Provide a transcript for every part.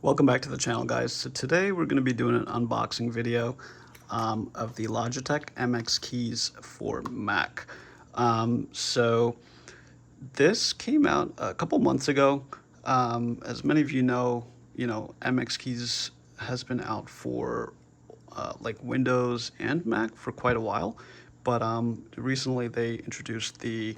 Welcome back to the channel, guys. So today we're going to be doing an unboxing video of the Logitech MX Keys for Mac. So this came out a couple months ago. As many of you know, MX Keys has been out for like Windows and Mac for quite a while, but recently they introduced the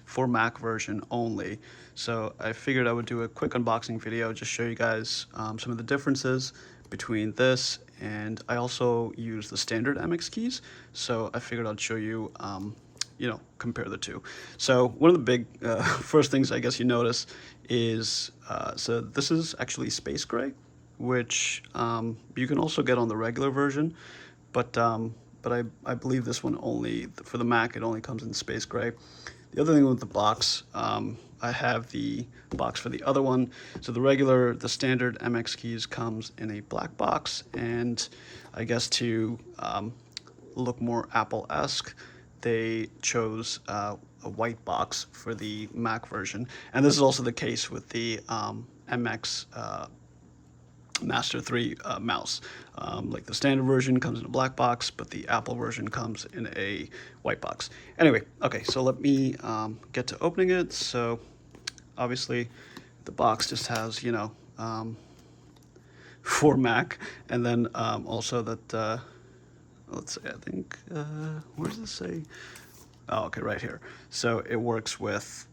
for Mac version only. So I figured I would do a quick unboxing video, just show you guys some of the differences between this, and I also use the standard MX keys, so I figured I'd show you, compare the two. So one of the big first things I guess you notice is, so this is actually space gray, which you can also get on the regular version, but I believe this one only, for the Mac, it only comes in space gray. The other thing with the box, I have the box for the other one. So the standard MX Keys comes in a black box, and I guess to look more Apple-esque, they chose a white box for the Mac version. And this is also the case with the MX Master 3 mouse. Like the standard version comes in a black box, but the Apple version comes in a white box. Anyway, okay, so let me get to opening it. So obviously the box just has, for Mac, and then also that, let's say, I think, where does it say? Oh, okay, right here. So it works with,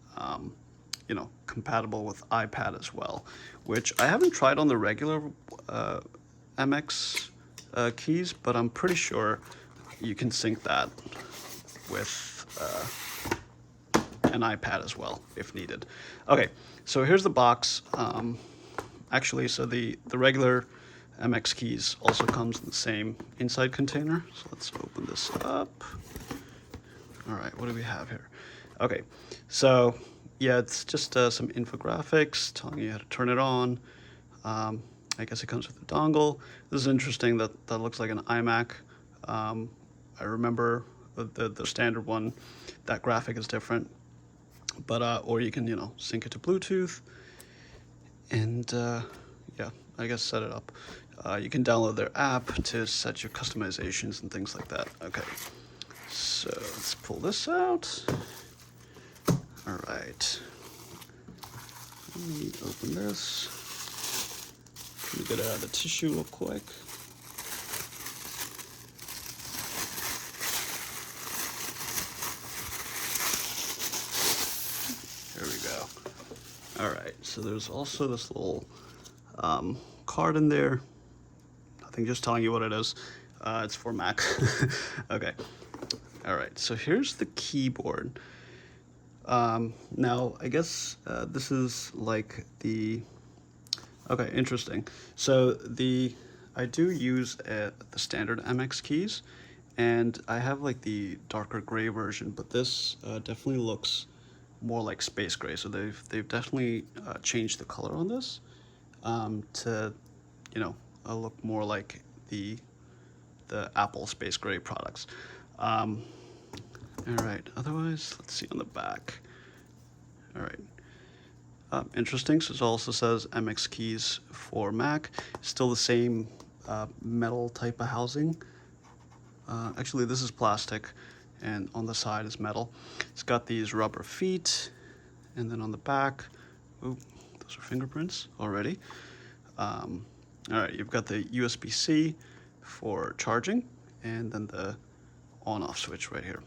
compatible with iPad as well, which I haven't tried on the regular MX keys, but I'm pretty sure you can sync that with an iPad as well if needed. Okay, so here's the box. Actually, so the regular MX keys also comes in the same inside container. So let's open this up. All right, what do we have here? Okay, so yeah, it's just some infographics telling you how to turn it on. I guess it comes with a dongle. This is interesting that looks like an iMac. I remember the standard one, that graphic is different. But, or you can, sync it to Bluetooth and, yeah, I guess set it up. You can download their app to set your customizations and things like that. Okay, so let's pull this out. All right, let me open this. Let me get it out of the tissue real quick. There we go. All right, so there's also this little card in there. Nothing, just telling you what it is. It's for Mac. Okay. All right, so here's the keyboard. Now, I guess this is like the... Okay, interesting. So I do use the standard MX keys, and I have like the darker gray version, but this definitely looks more like space gray. So they've definitely changed the color on this to, look more like the Apple space gray products. All right. Otherwise, let's see on the back. All right. Interesting. So it also says MX Keys for Mac. Still the same metal type of housing. Actually, this is plastic, and on the side is metal. It's got these rubber feet, and then on the back, ooh, those are fingerprints already. All right, you've got the USB-C for charging, and then the on-off switch right here.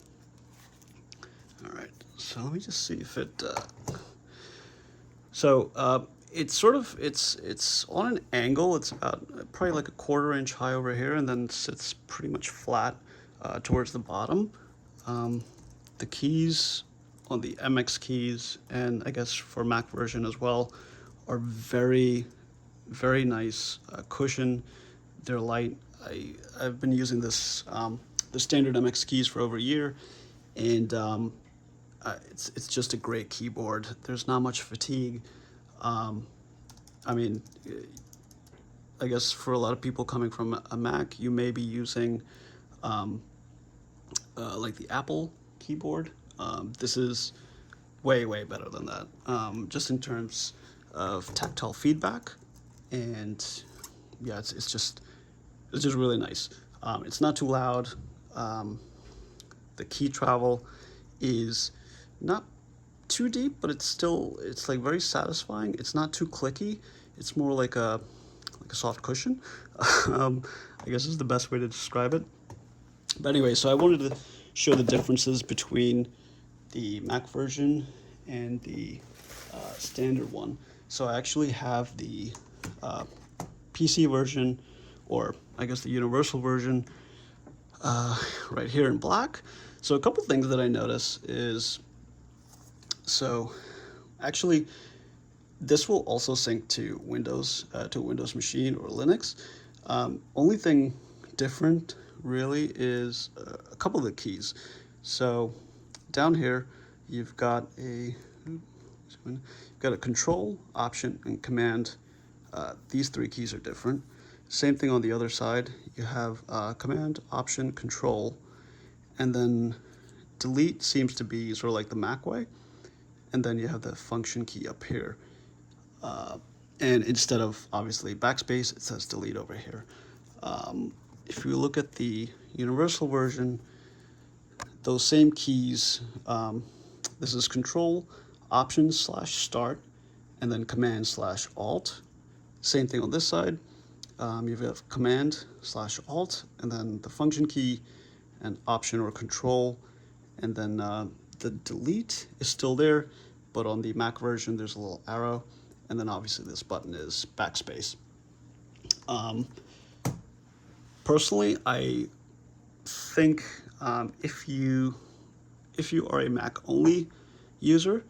All right, so let me just see if it. It's on an angle. It's about probably like a 1/4 inch high over here, and then sits pretty much flat towards the bottom. The keys on the MX keys, and I guess for Mac version as well, are very, very nice cushion. They're light. I've been using this the standard MX keys for over a year, and it's just a great keyboard. There's not much fatigue. I mean, I guess for a lot of people coming from a Mac, you may be using like the Apple keyboard. This is way, way better than that, just in terms of tactile feedback and yeah, it's just really nice. It's not too loud. The key travel is not too deep, but it's like very satisfying. It's not too clicky. It's more like a soft cushion. um, I guess is the best way to describe it. But anyway, so I wanted to show the differences between the Mac version and the standard one. So I actually have the PC version, or I guess the universal version, right here in black. So a couple things that I notice is, so actually this will also sync to Windows, to a Windows machine or Linux. Only thing different really is a couple of the keys. So down here you've got a control, option, and command. These three keys are different. Same thing on the other side. You have command, option, control, and then delete seems to be sort of like the Mac way. And then you have the function key up here. And instead of obviously backspace, it says delete over here. If you look at the universal version, those same keys, this is control, option / start, and then command / alt. Same thing on this side. You have command / alt, and then the function key, and option or control, and then the delete is still there, but on the Mac version there's a little arrow, and then obviously this button is backspace. Personally, I think if you are a Mac only user,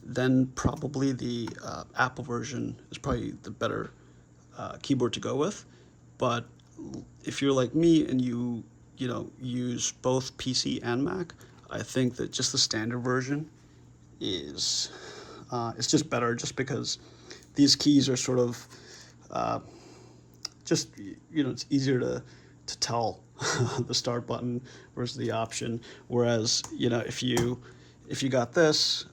then probably the Apple version is probably the better keyboard to go with. But if you're like me and you use both PC and Mac, I think that just the standard version is it's just better, just because these keys are sort of just it's easier to tell the start button versus the option. Whereas if you got this,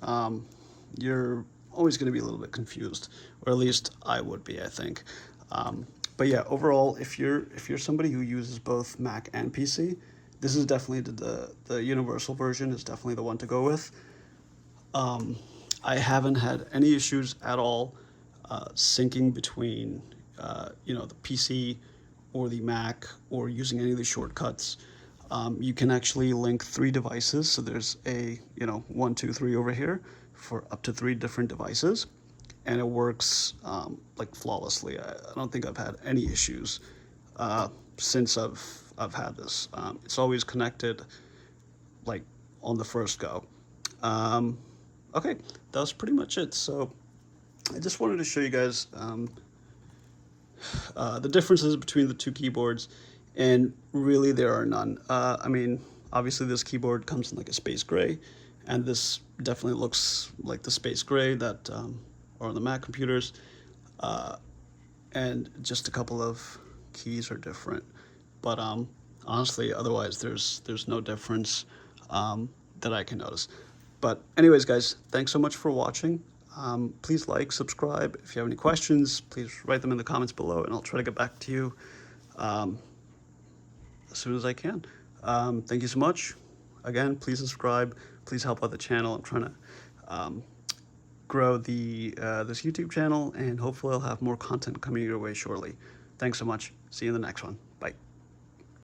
you're always going to be a little bit confused, or at least I would be, I think. But yeah, overall, if you're somebody who uses both Mac and PC, this is definitely the universal version is definitely the one to go with. I haven't had any issues at all syncing between the PC or the Mac, or using any of the shortcuts. You can actually link 3 devices, so there's a 1, 2, 3 over here for up to 3 different devices, and it works like flawlessly. I don't think I've had any issues since I've had this. It's always connected like on the first go. Okay, that was pretty much it. So I just wanted to show you guys the differences between the 2 keyboards, and really there are none. I mean, obviously this keyboard comes in like a space gray, and this definitely looks like the space gray that are on the Mac computers, and just a couple of keys are different. But honestly, otherwise there's no difference that I can notice. But anyways, guys, thanks so much for watching. Please like, subscribe. If you have any questions, please write them in the comments below, and I'll try to get back to you as soon as I can. Thank you so much. Again, please subscribe. Please help out the channel. I'm trying to grow this YouTube channel, and hopefully I'll have more content coming your way shortly. Thanks so much. See you in the next one. Bye.